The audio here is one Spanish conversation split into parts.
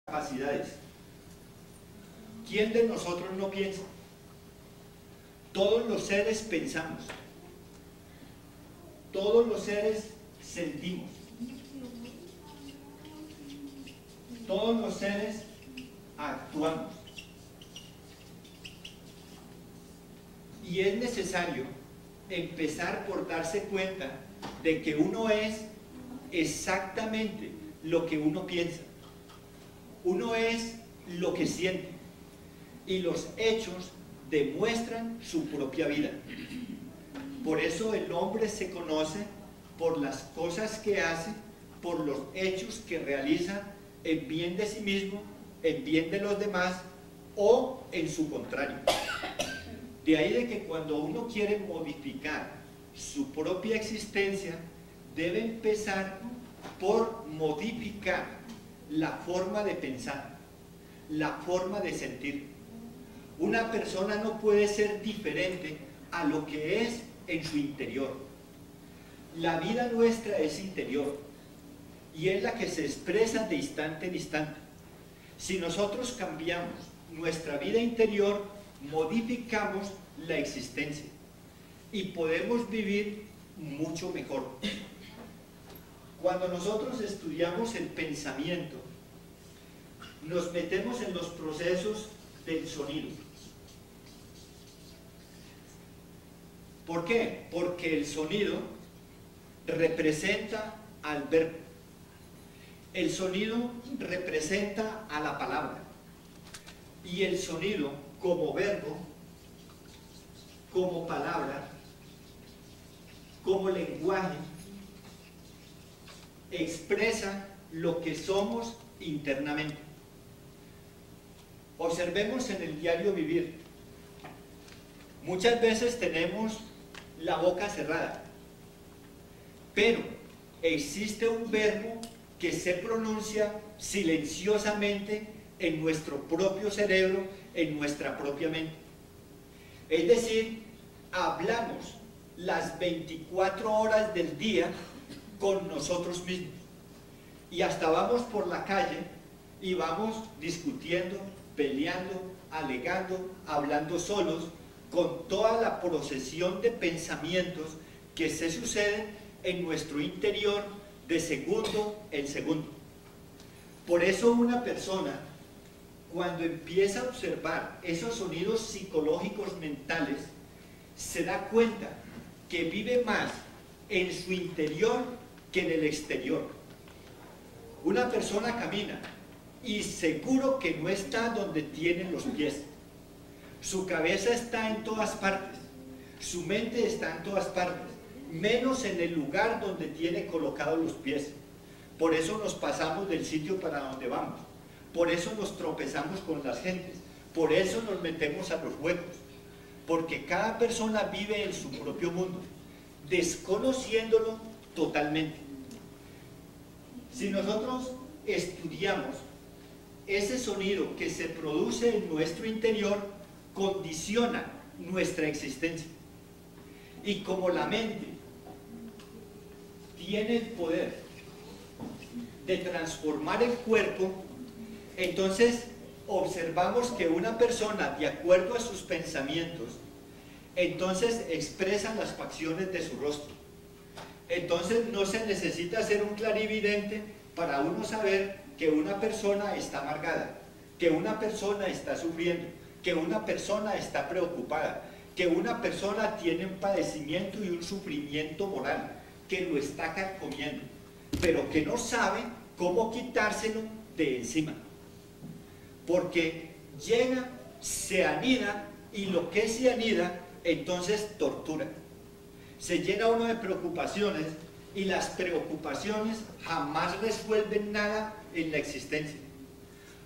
capacidades. ¿Quién de nosotros no piensa? Todos los seres pensamos. Todos los seres sentimos. Todos los seres actuamos. Y es necesario empezar por darse cuenta de que uno es exactamente lo que uno piensa. Uno es lo que siente. Y los hechos demuestran su propia vida. Por eso el hombre se conoce por las cosas que hace, por los hechos que realiza en bien de sí mismo, en bien de los demás o en su contrario. De ahí de que cuando uno quiere modificar su propia existencia, debe empezar por modificar la forma de pensar, la forma de sentir. Una persona no puede ser diferente a lo que es en su interior. La vida nuestra es interior y es la que se expresa de instante en instante. Si nosotros cambiamos nuestra vida interior, modificamos la existencia y podemos vivir mucho mejor. Cuando nosotros estudiamos el pensamiento, nos metemos en los procesos del sonido. ¿Por qué? Porque el sonido representa al verbo. El sonido representa a la palabra. Y el sonido como verbo, como palabra, como lenguaje, expresa lo que somos internamente. Observemos en el diario vivir. Muchas veces tenemos la boca cerrada, pero existe un verbo que se pronuncia silenciosamente en nuestro propio cerebro, en nuestra propia mente. Es decir, hablamos las 24 horas del día con nosotros mismos. Y hasta vamos por la calle y vamos discutiendo, peleando, alegando, hablando solos, con toda la procesión de pensamientos que se suceden en nuestro interior de segundo en segundo. Por eso una persona, cuando empieza a observar esos sonidos psicológicos mentales, se da cuenta que vive más en su interior que en el exterior. Una persona camina y seguro que no está donde tiene los pies. Su cabeza está en todas partes, su mente está en todas partes, menos en el lugar donde tiene colocados los pies. Por eso nos pasamos del sitio para donde vamos, por eso nos tropezamos con las gentes, por eso nos metemos a los huecos, porque cada persona vive en su propio mundo, desconociéndolo totalmente. Si nosotros estudiamos ese sonido que se produce en nuestro interior, condiciona nuestra existencia. Y como la mente tiene el poder de transformar el cuerpo, entonces observamos que una persona, de acuerdo a sus pensamientos, entonces expresa las facciones de su rostro. Entonces no se necesita ser un clarividente para uno saber que una persona está amargada, que una persona está sufriendo, que una persona está preocupada, que una persona tiene un padecimiento y un sufrimiento moral, que lo está carcomiendo, pero que no sabe cómo quitárselo de encima. Porque llega, se anida, y lo que se anida, entonces tortura. Se llena uno de preocupaciones, y las preocupaciones jamás resuelven nada en la existencia.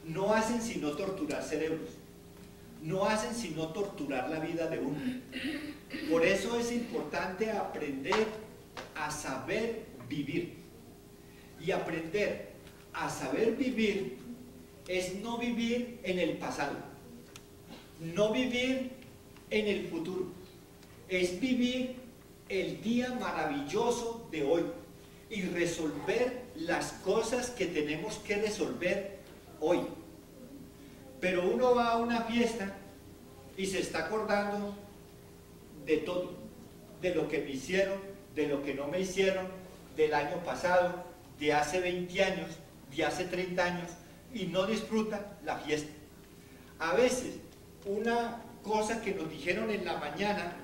No hacen sino torturar cerebros. No hacen sino torturar la vida de uno. Por eso es importante aprender a saber vivir. Y aprender a saber vivir es no vivir en el pasado, no vivir en el futuro, es vivir el día maravilloso de hoy y resolver las cosas que tenemos que resolver hoy. Pero uno va a una fiesta y se está acordando de todo, de lo que me hicieron, de lo que no me hicieron, del año pasado, de hace 20 años, de hace 30 años, y no disfruta la fiesta. A veces, una cosa que nos dijeron en la mañana,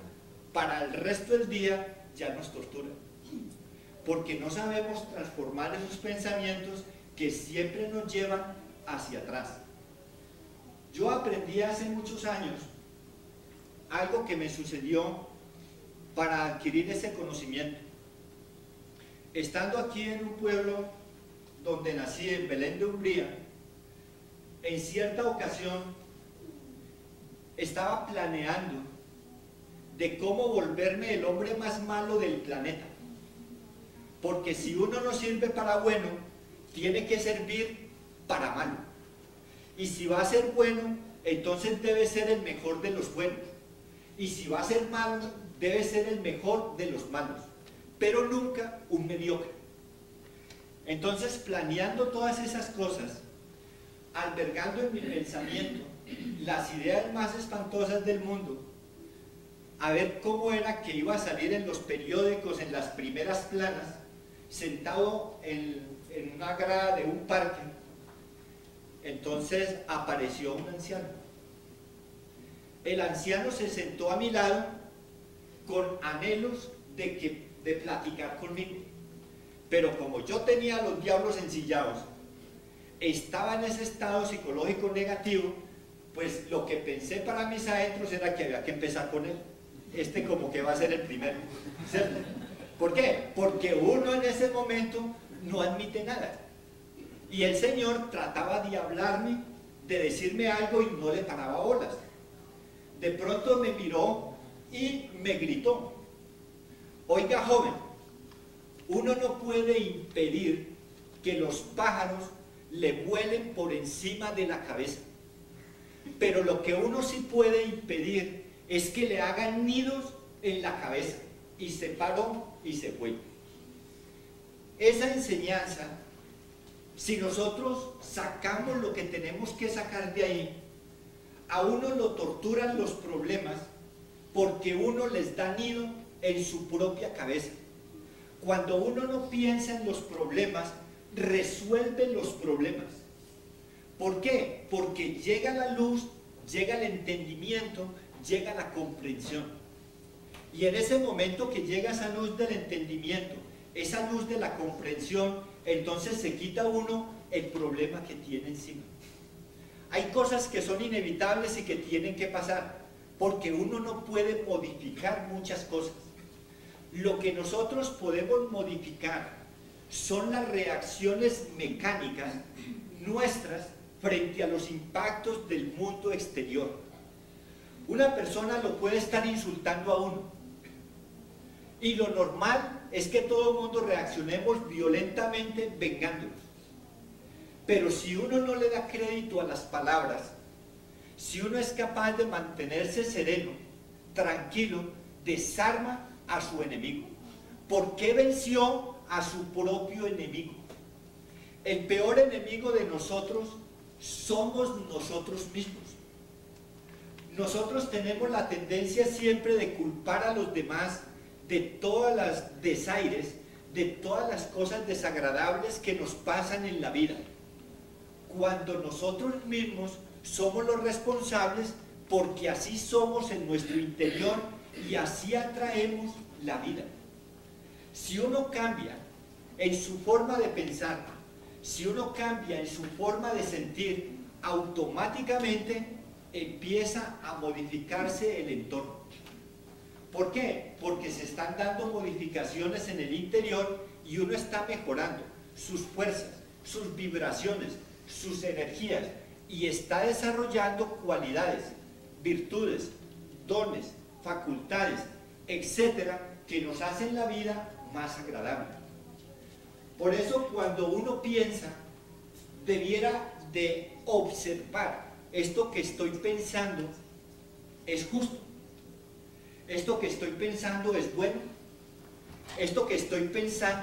para el resto del día ya nos tortura, porque no sabemos transformar esos pensamientos que siempre nos llevan hacia atrás. Yo aprendí hace muchos años algo que me sucedió para adquirir ese conocimiento. Estando aquí en un pueblo donde nací, en Belén de Umbría, en cierta ocasión estaba planeando de cómo volverme el hombre más malo del planeta. Porque si uno no sirve para bueno, tiene que servir para malo. Y si va a ser bueno, entonces debe ser el mejor de los buenos. Y si va a ser malo, debe ser el mejor de los malos. Pero nunca un mediocre. Entonces, planeando todas esas cosas, albergando en mi pensamiento las ideas más espantosas del mundo, a ver cómo era que iba a salir en los periódicos, en las primeras planas, sentado en una grada de un parque. Entonces apareció un anciano. El anciano se sentó a mi lado con anhelos de platicar conmigo. Pero como yo tenía a los diablos ensillados, estaba en ese estado psicológico negativo, pues lo que pensé para mis adentros era que había que empezar con él. Como que va a ser el primero, ¿cierto? ¿Por qué? Porque uno en ese momento no admite nada. Y el Señor trataba de hablarme, de decirme algo y no le paraba bolas. De pronto me miró y me gritó: oiga, joven, uno no puede impedir que los pájaros le vuelen por encima de la cabeza. Pero lo que uno sí puede impedir es que le hagan nidos en la cabeza. Y se paró y se fue. Esa enseñanza, si nosotros sacamos lo que tenemos que sacar de ahí, a uno lo torturan los problemas porque uno les da nido en su propia cabeza. Cuando uno no piensa en los problemas, resuelve los problemas. ¿Por qué? Porque llega la luz, llega el entendimiento, llega la comprensión. Y en ese momento que llega esa luz del entendimiento, esa luz de la comprensión, entonces se quita uno el problema que tiene encima. Hay cosas que son inevitables y que tienen que pasar, porque uno no puede modificar muchas cosas. Lo que nosotros podemos modificar son las reacciones mecánicas nuestras frente a los impactos del mundo exterior. Una persona lo puede estar insultando a uno, y lo normal es que todo el mundo reaccionemos violentamente vengándonos. Pero si uno no le da crédito a las palabras, si uno es capaz de mantenerse sereno, tranquilo, desarma a su enemigo. ¿Por qué venció a su propio enemigo? El peor enemigo de nosotros somos nosotros mismos. Nosotros tenemos la tendencia siempre de culpar a los demás de todas las desaires, de todas las cosas desagradables que nos pasan en la vida, cuando nosotros mismos somos los responsables, porque así somos en nuestro interior y así atraemos la vida. Si uno cambia en su forma de pensar, si uno cambia en su forma de sentir, automáticamente empieza a modificarse el entorno. ¿Por qué? Porque se están dando modificaciones en el interior y uno está mejorando sus fuerzas, sus vibraciones, sus energías, y está desarrollando cualidades, virtudes, dones, facultades, etcétera, que nos hacen la vida más agradable. Por eso, cuando uno piensa, debiera de observar: esto que estoy pensando es justo, esto que estoy pensando es bueno, esto que estoy pensando